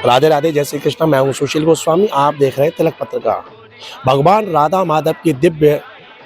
राधे राधे, जय श्री कृष्ण। मैं हूँ सुशील गोस्वामी, आप देख रहे हैं तिलक पत्रिका। भगवान राधा माधव की दिव्य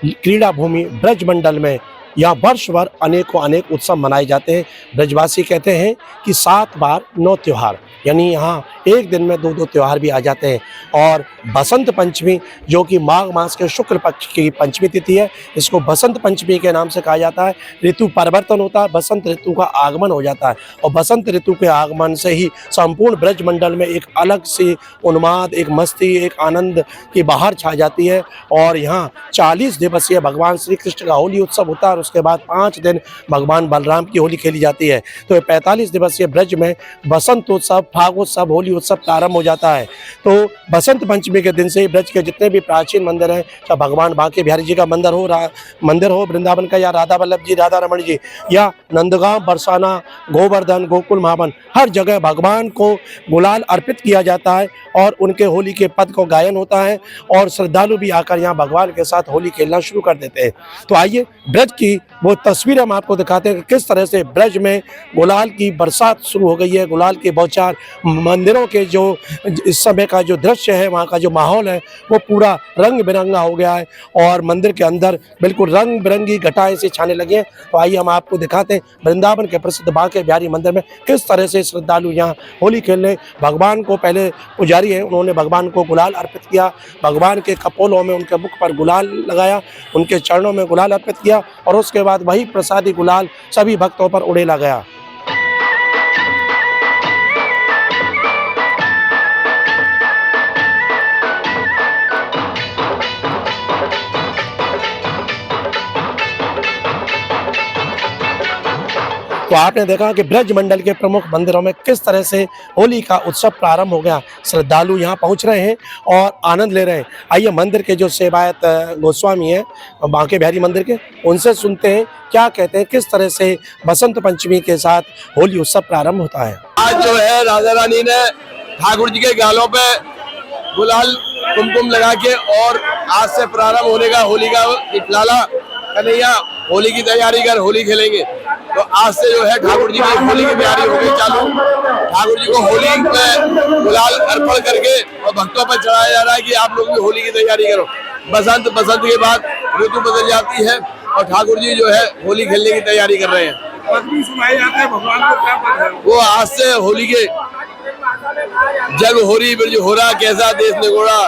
क्रीड़ा भूमि ब्रज मंडल में यहाँ वर्ष भर अनेकों अनेक उत्सव मनाए जाते हैं। ब्रजवासी कहते हैं कि 7 बार 9 त्योहार, यानी यहाँ एक दिन में 2-2 त्योहार भी आ जाते हैं। और बसंत पंचमी, जो कि माघ मास के शुक्ल पक्ष की पंचमी तिथि है, इसको बसंत पंचमी के नाम से कहा जाता है। ऋतु परिवर्तन होता है, बसंत ऋतु का आगमन हो जाता है और बसंत ऋतु के आगमन से ही संपूर्ण ब्रज मंडल में एक अलग सी उन्माद, एक मस्ती, एक आनंद की बहार छा जाती है। और यहाँ 40 दिवसीय भगवान श्री कृष्ण का होली उत्सव होता है और उसके बाद 5 दिन भगवान बलराम की होली खेली जाती है। तो 45 दिवसीय ब्रज में बसंत उत्सव, फागोत्सव, होली उत्सव प्रारंभ हो जाता है। तो बसंत पंचमी के दिन से ही ब्रज के जितने भी प्राचीन मंदिर हैं, चाहे भगवान बांके बिहारी जी का मंदिर हो वृंदावन का, या राधा वल्लभ जी, राधा रमण जी, या नंदगांव, बरसाना, गोवर्धन, गोकुल, महावन, हर जगह भगवान को गुलाल अर्पित किया जाता है और उनके होली के पद को गायन होता है और श्रद्धालु भी आकर यहाँ भगवान के साथ होली खेलना शुरू कर देते हैं। तो आइए ब्रज की वो तस्वीर हम आपको दिखाते हैं कि किस तरह से ब्रज में गुलाल की बरसात शुरू हो गई है, गुलाल की बौछार। मंदिरों के जो इस समय का जो दृश्य है, वहाँ का जो माहौल है, वो पूरा रंग बिरंगा हो गया है और मंदिर के अंदर बिल्कुल रंग बिरंगी घटाएं से छाने लगे हैं। तो आइए हम आपको दिखाते हैं वृंदावन के प्रसिद्ध बांके बिहारी मंदिर में किस तरह से श्रद्धालु यहाँ होली खेलने भगवान को, पहले पुजारी है उन्होंने भगवान को गुलाल अर्पित किया, भगवान के कपोलों में, उनके मुख पर गुलाल लगाया, उनके चरणों में गुलाल अर्पित किया और उसके बाद वही प्रसादी गुलाल सभी भक्तों पर उड़ेला गया। तो आपने देखा कि ब्रज मंडल के प्रमुख मंदिरों में किस तरह से होली का उत्सव प्रारंभ हो गया। श्रद्धालु यहाँ पहुँच रहे हैं और आनंद ले रहे हैं। आइए मंदिर के जो सेवायत गोस्वामी हैं बांके बिहारी मंदिर के, उनसे सुनते हैं क्या कहते हैं, किस तरह से बसंत पंचमी के साथ होली उत्सव प्रारंभ होता है। आज जो है राधा रानी ने ठाकुर जी के गालों पे गुलाल कुमकुम लगा के और आज से प्रारंभ होने का होली का लाला कन्हैया होली की तैयारी कर होली खेलेंगे। तो आज से जो है ठाकुर जी की होली की तैयारी हो गई चालू। ठाकुर जी को होली में गुलाल अर्पण करके और भक्तों पर चढ़ाया जा रहा है कि आप लोग भी होली की तैयारी करो। बसंत के बाद ऋतु बदल जाती है और ठाकुर जी जो है होली खेलने की तैयारी कर रहे हैं। सुनाए जाते हैं भगवान को, क्या पद है वो आज से होली के जग होरी ब्रज होरा कैसा देश निगोड़ा,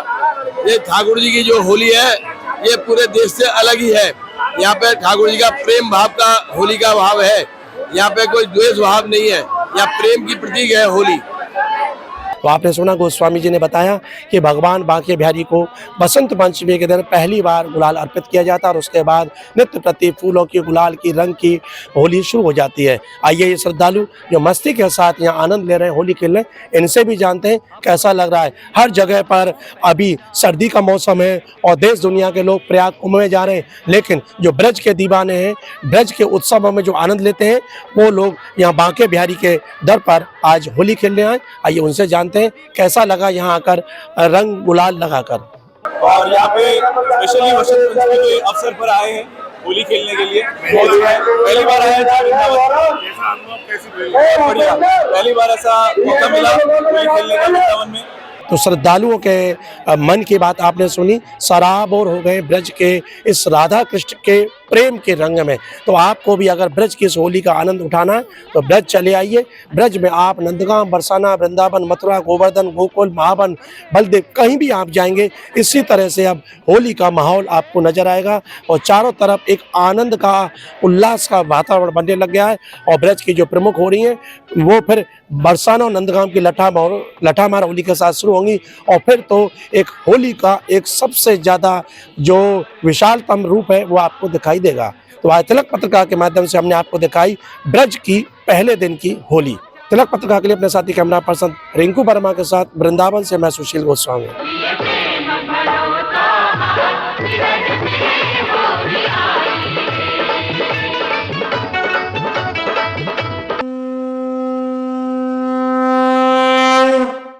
ये ठाकुर जी की जो होली है ये पूरे देश से अलग ही है। यहाँ पे ठाकुर जी का प्रेम भाव का होली का भाव है, यहाँ पे कोई द्वेष भाव नहीं है, यहाँ प्रेम की प्रतीक है होली। तो आपने सुना गोस्वामी जी ने बताया कि भगवान बांके बिहारी को बसंत पंचमी के दिन पहली बार गुलाल अर्पित किया जाता है और उसके बाद नित्य प्रति फूलों की, गुलाल की, रंग की होली शुरू हो जाती है। आइए ये श्रद्धालु जो मस्ती के साथ यहाँ आनंद ले रहे हैं होली खेलने, इनसे भी जानते हैं कैसा लग रहा है। हर जगह पर अभी सर्दी का मौसम है और देश दुनिया के लोग प्रयाग कुंभ में जा रहे हैं, लेकिन जो ब्रज के दीवाने हैं, ब्रज के उत्सवों में जो आनंद लेते हैं, वो लोग यहाँ बांके बिहारी के दर पर आज होली खेलने आए। आइए उनसे जानते हैं कैसा लगा यहाँ आकर रंग गुलाल लगाकर। और यहाँ पे स्पेशली बसंत पंचमी के अवसर पर आए हैं होली खेलने के लिए। पहली बार आया था वृंदावन, कैसा अनुभव, कैसी बढ़िया, पहली बार ऐसा मौका मिला होली खेलने का वृंदावन में। तो श्रद्धालुओं के मन की बात आपने सुनी, सराबोर हो गए ब्रज के इस राधा कृष्ण के प्रेम के रंग में। तो आपको भी अगर ब्रज की इस होली का आनंद उठाना है तो ब्रज चले आइए। ब्रज में आप नंदगांव, बरसाना, वृंदावन, मथुरा, गोवर्धन, गोकुल, महावन, बलदेव, कहीं भी आप जाएंगे इसी तरह से अब होली का माहौल आपको नजर आएगा और चारों तरफ एक आनंद का, उल्लास का वातावरण बनने लग गया है। और ब्रज की जो प्रमुख हो रही हैं वो फिर बरसाना और नंदगांव की लठामार होली के साथ शुरू होंगी और फिर तो एक होली का एक सबसे ज़्यादा जो विशालतम रूप है वो आपको दिखाई देगा। तो आज तिलक पत्रिका के माध्यम से हमने आपको दिखाई ब्रज की पहले दिन की होली। तिलक पत्रिका के लिए अपने साथी कैमरा पर्सन रिंकू वर्मा के साथ वृंदावन से मैं सुशील गोस्वामी।